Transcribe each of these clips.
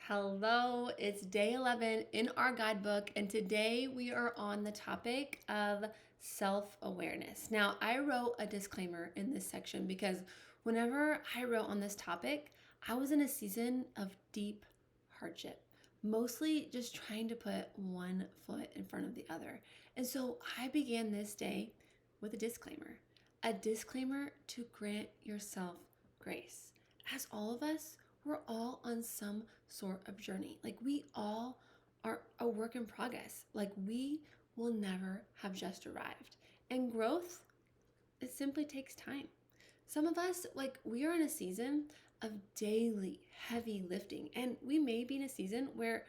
Hello, it's day 11 in our guidebook, and today we are on the topic of self awareness. Now, I wrote a disclaimer in this section because whenever I wrote on this topic, I was in a season of deep hardship, mostly just trying to put one foot in front of the other. And so I began this day with a disclaimer to grant yourself grace. As all of us, we're all on some sort of journey. Like we all are a work in progress. Like we will never have just arrived. And growth, it simply takes time. Some of us, like we are in a season of daily heavy lifting, and we may be in a season where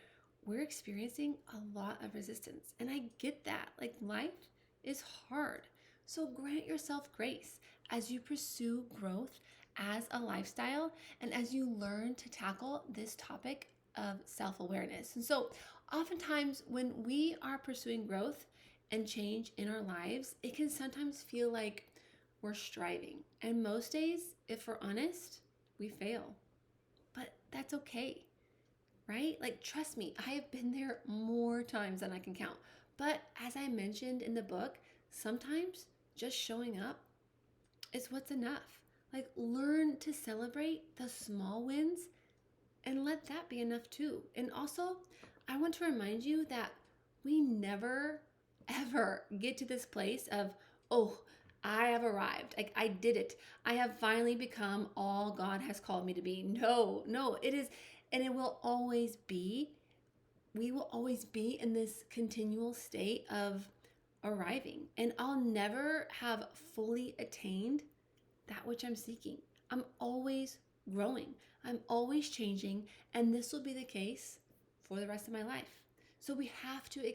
we're experiencing a lot of resistance. And I get that. Like life is hard. So grant yourself grace as you pursue growth as a lifestyle and as you learn to tackle this topic of self awareness. And so, oftentimes, when we are pursuing growth and change in our lives, it can sometimes feel like we're striving. And most days, if we're honest, we fail. But that's okay, right? Like, trust me, I have been there more times than I can count. But as I mentioned in the book, sometimes just showing up is what's enough. Like, learn to celebrate the small wins and let that be enough too. And also, I want to remind you that we never, ever get to this place of, oh, I have arrived. Like, I did it. I have finally become all God has called me to be. No, no, it is, and it will always be. We will always be in this continual state of arriving. And I'll never have fully attained that which I'm seeking. I'm always growing. I'm always changing, and this will be the case for the rest of my life. So we have to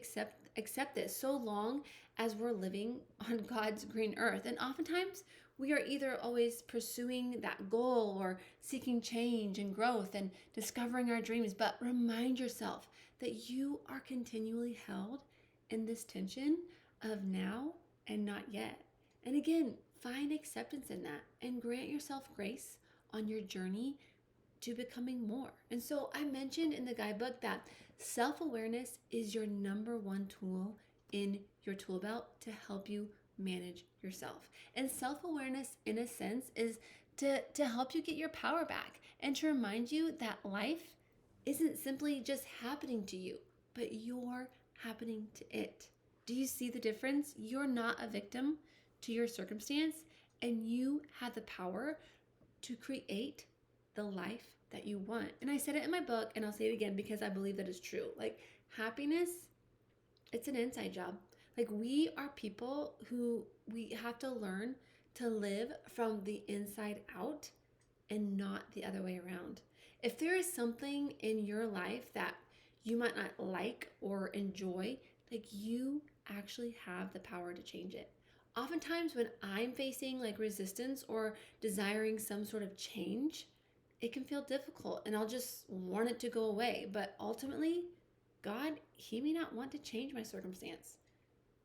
accept this so long as we're living on God's green earth. And oftentimes we are either always pursuing that goal or seeking change and growth and discovering our dreams, but remind yourself that you are continually held in this tension of now and not yet. And again, find acceptance in that and grant yourself grace on your journey to becoming more. And so I mentioned in the guidebook that self awareness is your number one tool in your tool belt to help you manage yourself. And self awareness, in a sense, is to help you get your power back and to remind you that life isn't simply just happening to you, but you're happening to it. Do you see the difference? You're not a victim to your circumstance, and you have the power to create the life that you want. And I said it in my book, and I'll say it again because I believe that is true. Like, happiness, it's an inside job. Like, we are people who we have to learn to live from the inside out and not the other way around. If there is something in your life that you might not like or enjoy, like, you actually have the power to change it. Oftentimes, when I'm facing like resistance or desiring some sort of change, it can feel difficult and I'll just want it to go away. But ultimately, God, He may not want to change my circumstance.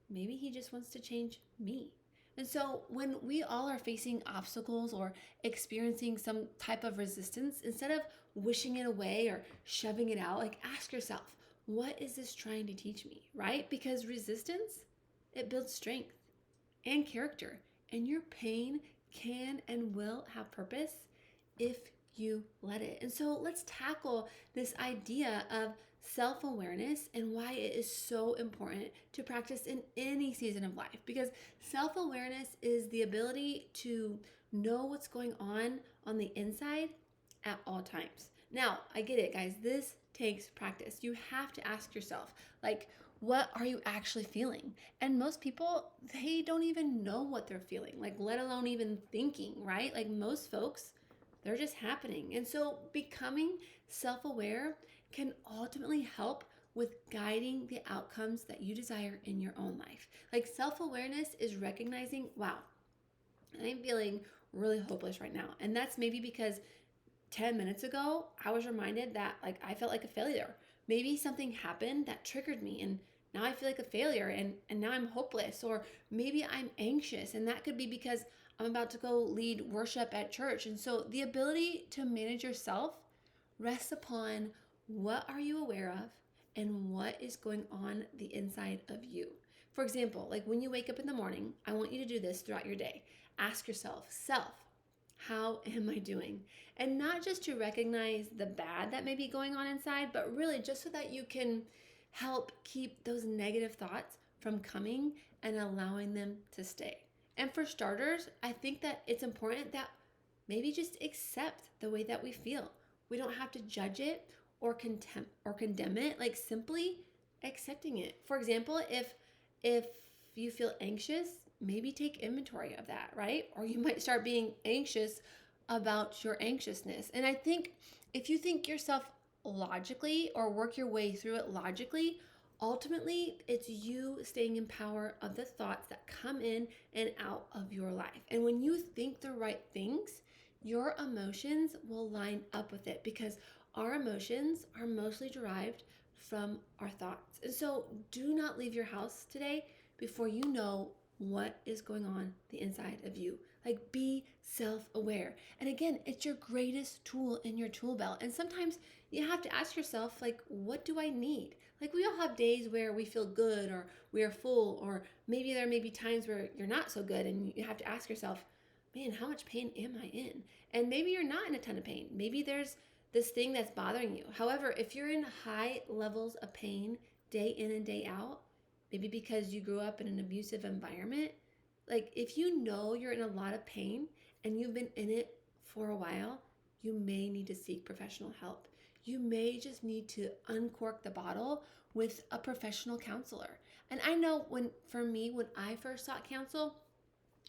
Maybe He just wants to change me. And so, when we all are facing obstacles or experiencing some type of resistance, instead of wishing it away or shoving it out, like ask yourself, what is this trying to teach me, right? Because resistance, it builds strength and character, and your pain can and will have purpose if you let it. And so let's tackle this idea of self awareness and why it is so important to practice in any season of life. Because self awareness is the ability to know what's going on the inside at all times. Now, I get it, guys. This takes practice. You have to ask yourself, like, what are you actually feeling? And most people, they don't even know what they're feeling, like, let alone even thinking, right? Like, most folks, they're just happening. And so, becoming self aware can ultimately help with guiding the outcomes that you desire in your own life. Like, self awareness is recognizing, wow, I'm feeling really hopeless right now. And that's maybe because 10 minutes ago, I was reminded that like I felt like a failure. Maybe something happened that triggered me and now I feel like a failure and now I'm hopeless. Or maybe I'm anxious and that could be because I'm about to go lead worship at church. And so the ability to manage yourself rests upon What are you aware of? And what is going on the inside of you? For example, like when you wake up in the morning, I want you to do this throughout your day. Ask yourself, self, how am I doing? And not just to recognize the bad that may be going on inside, but really just so that you can help keep those negative thoughts from coming and allowing them to stay. And for starters, I think that it's important that maybe just accept the way that we feel. We don't have to judge it or condemn it, like simply accepting it. For example, if you feel anxious, maybe take inventory of that, right? Or you might start being anxious about your anxiousness. And I think if you think yourself logically or work your way through it logically, ultimately it's you staying in power of the thoughts that come in and out of your life. And when you think the right things, your emotions will line up with it because our emotions are mostly derived from our thoughts. And so do not leave your house today before you know what is going on the inside of you. Like, be self-aware. And again, it's your greatest tool in your tool belt. And sometimes you have to ask yourself, like, what do I need? Like, we all have days where we feel good or we are full, or maybe there may be times where you're not so good and you have to ask yourself, man, how much pain am I in? And maybe you're not in a ton of pain. Maybe there's this thing that's bothering you. However, if you're in high levels of pain day in and day out, maybe because you grew up in an abusive environment, like if you know you're in a lot of pain and you've been in it for a while, you may need to seek professional help. You may just need to uncork the bottle with a professional counselor. And I know for me, when I first sought counsel,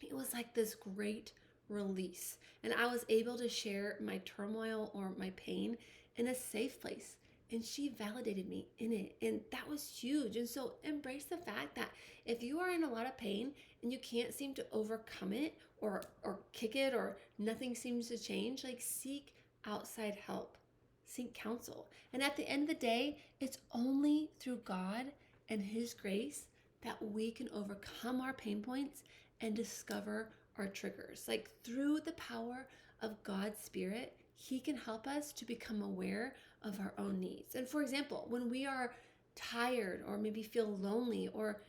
it was like this great release. And I was able to share my turmoil or my pain in a safe place. And she validated me in it. And that was huge. And so embrace the fact that if you are in a lot of pain and you can't seem to overcome it or kick it or nothing seems to change, like seek outside help. Seek counsel. And at the end of the day, it's only through God and His grace that we can overcome our pain points and discover our triggers. Like through the power of God's Spirit, He can help us to become aware of our own needs. And for example, when we are tired or maybe feel lonely or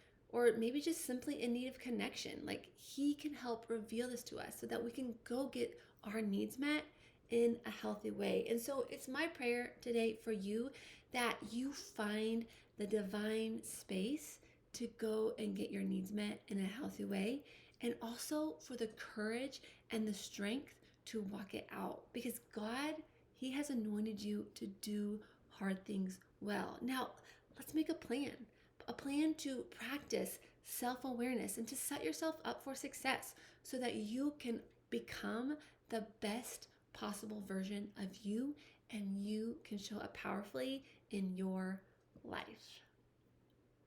maybe just simply in need of connection, like He can help reveal this to us so that we can go get our needs met in a healthy way. And so it's my prayer today for you that you find the divine space to go and get your needs met in a healthy way, and also for the courage and the strength to walk it out, because God, He has anointed you to do hard things well. Now, let's make a plan to practice self-awareness and to set yourself up for success so that you can become the best possible version of you and you can show up powerfully in your life.